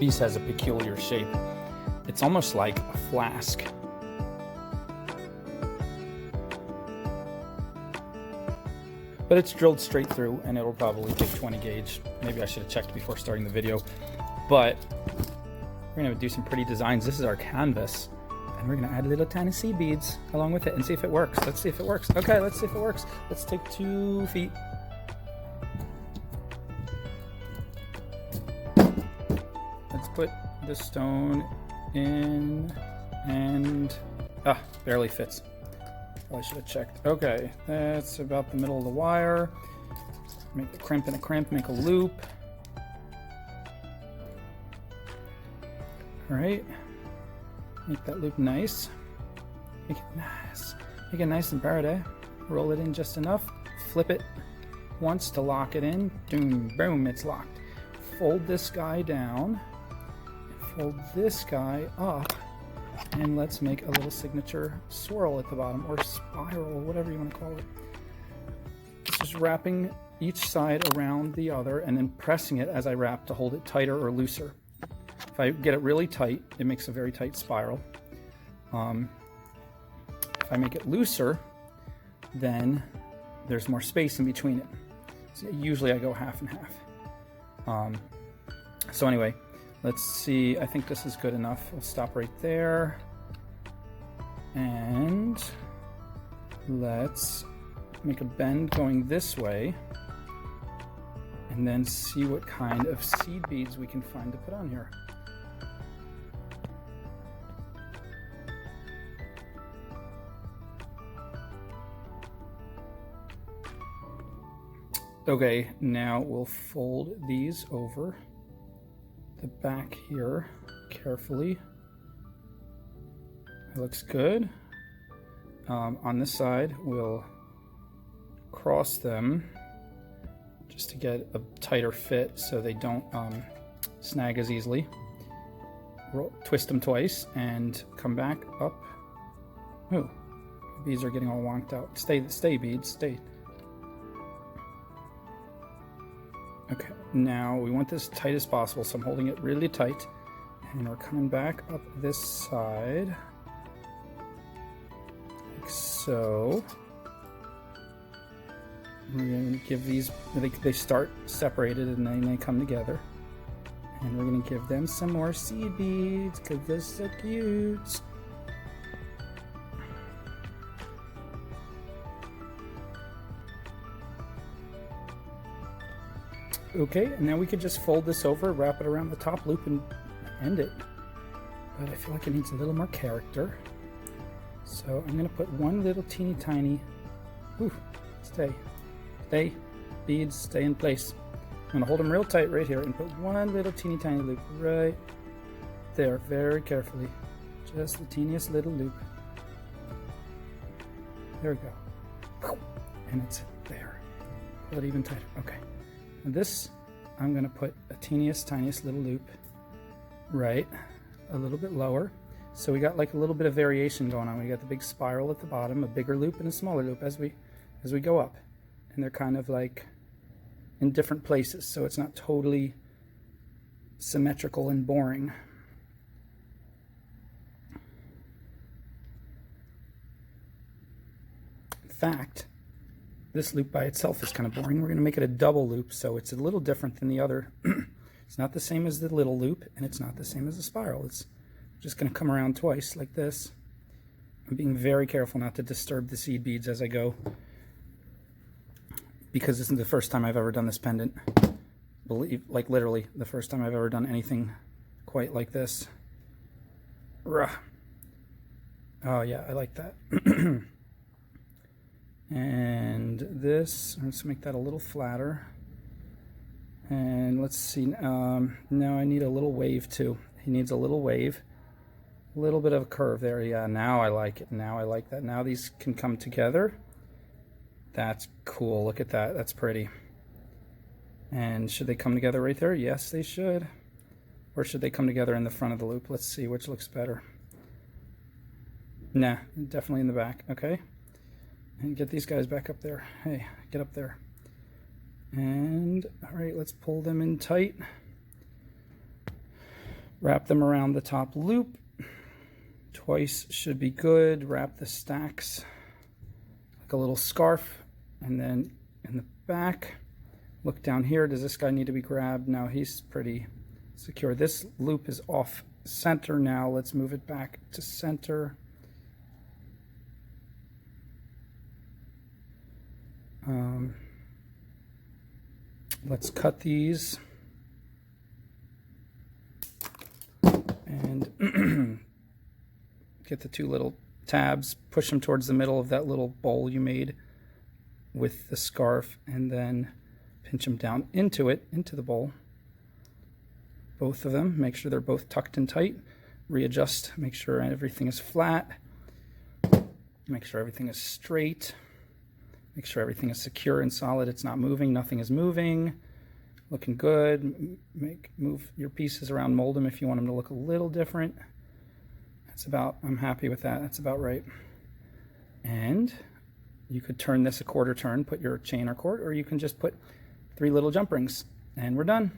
piece has a peculiar shape. It's almost like a flask. But it's drilled straight through, and it'll probably take 20 gauge. Maybe I should have checked before starting the video. But we're gonna do some pretty designs. This is our canvas, and we're gonna add little tiny seed beads along with it and see if it works. Let's see if it works. Okay, let's see if it works. Let's take 2 feet. Let's put the stone in, and barely fits. I should have checked. Okay, that's about the middle of the wire. Make a crimp and a crimp, make a loop. All right, make that loop nice. Make it nice. Make it nice and barred, eh? Roll it in just enough. Flip it once to lock it in. Boom, boom, it's locked. Fold this guy down. Fold this guy up. And let's make a little signature swirl at the bottom, or spiral, whatever you want to call it. Just wrapping each side around the other and then pressing it as I wrap to hold it tighter or looser. If I get it really tight, it makes a very tight spiral. If I make it looser, then there's more space in between it. So usually I go half and half. So anyway, let's see, I think this is good enough. We'll stop right there. And let's make a bend going this way. And then see what kind of seed beads we can find to put on here. Okay, now we'll fold these over the back here carefully. It looks good. On this side, we'll cross them just to get a tighter fit so they don't snag as easily. Twist them twice and come back up. Oh, beads are getting all wonked out. Stay beads, stay. Okay, now we want this tight as possible, so I'm holding it really tight. And we're coming back up this side. Like so. We're going to give these, they start separated and then they come together. And we're going to give them some more seed beads because they're so cute. Okay, and now we could just fold this over, wrap it around the top loop, and end it. But I feel like it needs a little more character. So I'm going to put one little teeny tiny, stay, beads, stay in place. I'm going to hold them real tight right here and put one little teeny tiny loop right there, very carefully. Just the teeniest little loop. There we go. And it's there. Pull it even tighter. Okay. And this, I'm going to put a tiniest little loop right a little bit lower. So we got like a little bit of variation going on. We got the big spiral at the bottom, a bigger loop and a smaller loop as we go up. And they're kind of like in different places, so it's not totally symmetrical and boring. In fact, this loop by itself is kind of boring. We're going to make it a double loop, so it's a little different than the other. It's not the same as the little loop, and it's not the same as the spiral. It's just going to come around twice like this. I'm being very careful not to disturb the seed beads as I go, because this is the first time I've ever done this pendant. Like literally the first time I've ever done anything quite like this. Oh yeah, I like that. And this, let's make that a little flatter. And let's see, now I need a little wave too. He needs a little wave, a little bit of a curve there. Yeah, now I like it. Now I like that. Now these can come together. That's cool. Look at that. That's pretty. And should they come together right there? Yes, they should. Or should they come together in the front of the loop? Let's see which looks better. Nah, definitely in the back. Okay. And get these guys back up there. Hey, get up there. And all right, let's pull them in tight. Wrap them around the top loop. Twice should be good. Wrap the stacks like a little scarf. And then in the back, look down here. Does this guy need to be grabbed? No, he's pretty secure. This loop is off center now. Let's move it back to center. Let's cut these and get the two little tabs, push them towards the middle of that little bowl you made with the scarf, and then pinch them down into it, into the bowl. Both of them, make sure they're both tucked in tight. Readjust, make sure everything is flat. Make sure everything is straight. Make sure everything is secure and solid. It's not moving, nothing is moving. Looking good. Move your pieces around, mold them if you want them to look a little different. That's about, I'm happy with that. That's about right. And you could turn this a quarter turn, put your chain or cord, or you can just put 3 little jump rings, and we're done.